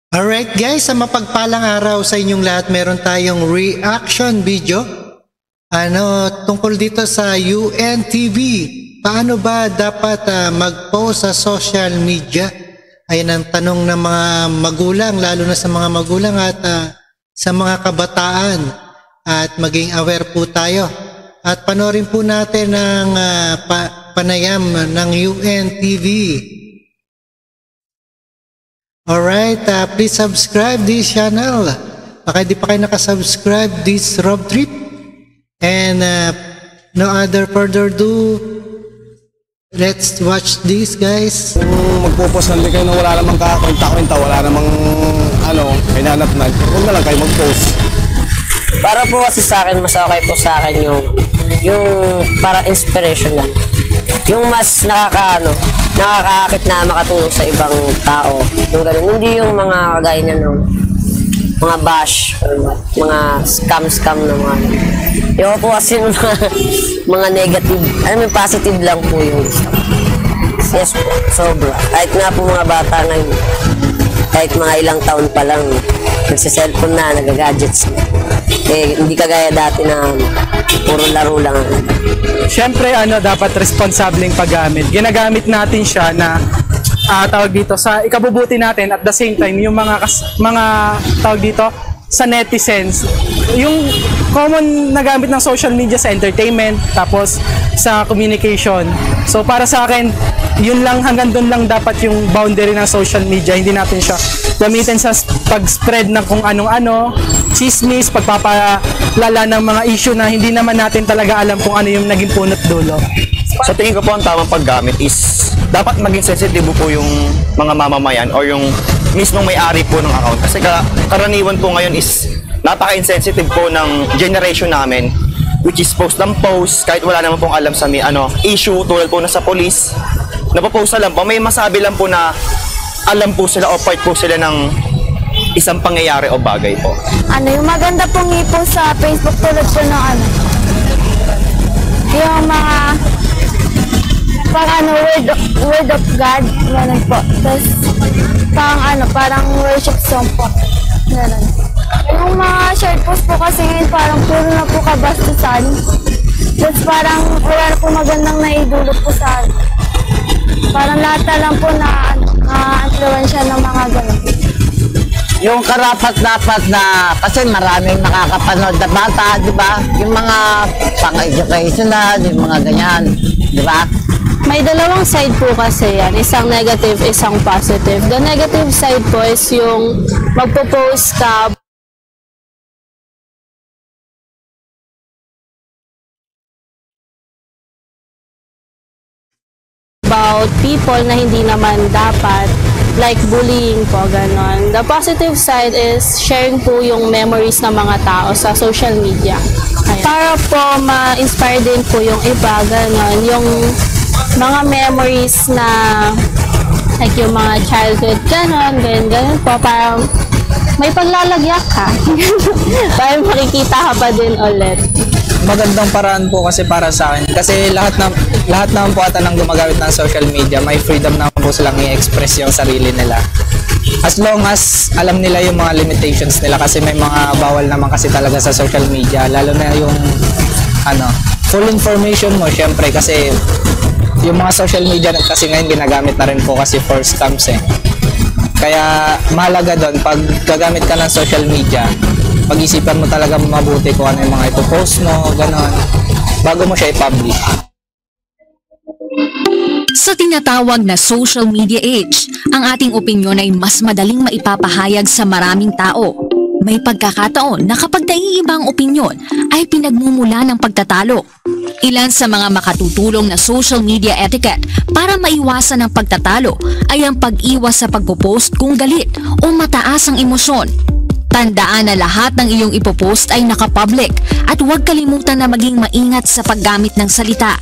Alright guys, sa mapagpalang araw sa inyong lahat, meron tayong reaction video tungkol dito sa UNTV. Paano ba dapat mag-post sa social media? Ayan ang tanong ng mga magulang, lalo na sa mga magulang at sa mga kabataan. At maging aware po tayo. At panoorin po natin ang panayam ng UNTV. Alright, please subscribe this channel. Baka di pa kayo nakasubscribe this Rob Trip. And no other further ado, let's watch this guys. Kung magpo-post lang din kayo na wala namang kakwenta-kwenta, wala namang hinanap-nan, huwag na lang kayo mag-post. Para po kasi sa akin, mas okay po sa akin yung para inspiration lang. Yung mas nakakaakit na makatulong sa ibang tao. Yung ganun. Hindi yung mga kagaya na mga bash, mga scam na mga. Yung po kasi mga negative, positive lang po yung gusto. Yes po, sobra. Kahit nga po mga bata na kahit mga ilang taon pa lang, nagsiselfone na, nagagadgets na. Hindi kagaya dati na puro laro lang. Siyempre, dapat responsableng paggamit. Ginagamit natin siya na tawag dito sa ikabubuti natin at the same time yung mga tawag dito sa netizens, yung common na gamit ng social media sa entertainment tapos sa communication. So para sa akin, yun lang, hanggang doon lang dapat yung boundary ng social media. Hindi natin siya gamitin sa pag-spread ng kung anong-ano, chismis, pagpapalala ng mga issue na hindi naman natin talaga alam kung ano yung naging punot dulo. Sa tingin ko po, ang tamang paggamit is dapat maging sensitive po yung mga mamamayan o yung mismong may-ari po ng account. Kasi karaniwan po ngayon is napaka-insensitive po ng generation namin, which is post ng post kahit wala naman pong alam sa issue tulad po na sa police. Napopost na lang po, may masabi lang po na alam po sila o part po sila ng isang pangyayari o bagay po. Yung maganda pong i-post sa Facebook tulad po ng yung mga word of God, ganun po. Tapos parang worship song po. Ganun. Yung mga short post po kasi ngayon parang puro na po kabastusan. Tapos parang wala na po magandang naidulot po sa parang lahat na lang po na influensya ng mga ganun. Yung karapat-dapat na, kasi maraming nakakapanood na bata, di ba? Yung mga pang-educational, yung mga ganyan, di ba? May dalawang side po kasi yan, isang negative, isang positive. The negative side po is yung magpo-post ka about people na hindi naman dapat, like bullying po, ganon. The positive side is sharing po yung memories ng mga tao sa social media. Ayan. Para po ma-inspire din po yung iba, ganon. Yung mga memories na like yung mga childhood, ganon po, parang may paglalagyak ka. Parang makikita ka pa din ulit. Magandang paraan po kasi para sa akin. Kasi lahat naman po ata ng gumagamit ng social media, may freedom naman po silang i-express yung sarili nila. As long as alam nila yung mga limitations nila, kasi may mga bawal naman kasi talaga sa social media. Lalo na yung full information mo, syempre, kasi yung mga social media kasi ngayon ginagamit na rin po kasi for scams eh. Kaya mahalaga doon, pag gagamit ka ng social media, pag-isipan mo talaga mabuti kung ano yung mga ipopost mo, gano'n, bago mo siya i-publish. Sa tinatawag na social media age, ang ating opinyon ay mas madaling maipapahayag sa maraming tao. May pagkakataon na kapag naiiba ang opinyon ay pinagmumula ng pagtatalo. Ilan sa mga makatutulong na social media etiquette para maiwasan ang pagtatalo ay ang pag-iwas sa pagpopost kung galit o mataas ang emosyon. Tandaan na lahat ng iyong ipopost ay nakapublic at huwag kalimutan na maging maingat sa paggamit ng salita.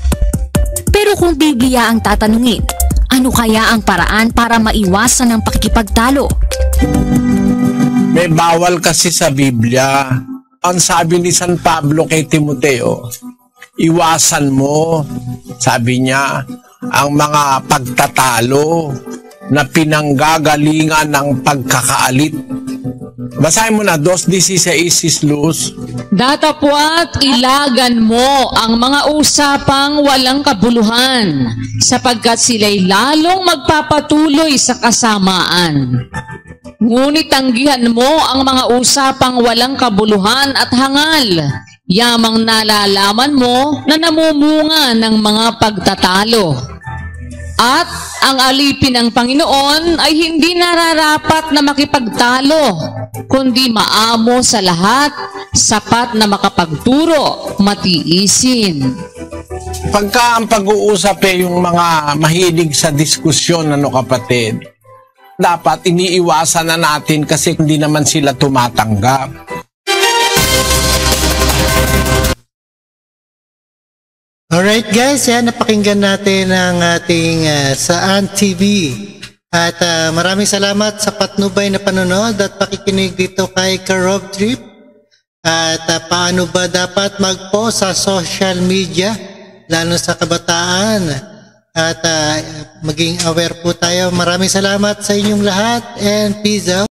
Pero kung Biblia ang tatanungin, ano kaya ang paraan para maiwasan ang pakikipagtalo? May bawal kasi sa Biblia. Ang sabi ni San Pablo kay Timoteo, iwasan mo, sabi niya, ang mga pagtatalo, na pinanggagalingan ng pagkakaalit. Basahin mo na, 2:16, Luz. Datapwat ilagan mo ang mga usapang walang kabuluhan, sapagkat sila'y lalong magpapatuloy sa kasamaan. Ngunit tanggihan mo ang mga usapang walang kabuluhan at hangal, yamang nalalaman mo na namumunga ng mga pagtatalo. At ang alipin ng Panginoon ay hindi nararapat na makipagtalo, kundi maamo sa lahat, sapat na makapagturo, matiisin. Pagka ang pag-uusap yung mga mahilig sa diskusyon, kapatid, dapat iniiwasan na natin kasi hindi naman sila tumatanggap. Alright guys, yan, napakinggan natin ang ating Saan TV. At maraming salamat sa patnubay na panonood at pakikinig dito kay Karob Trip. At paano ba dapat mag-post sa social media, lalo sa kabataan. At maging aware po tayo. Maraming salamat sa inyong lahat and peace out.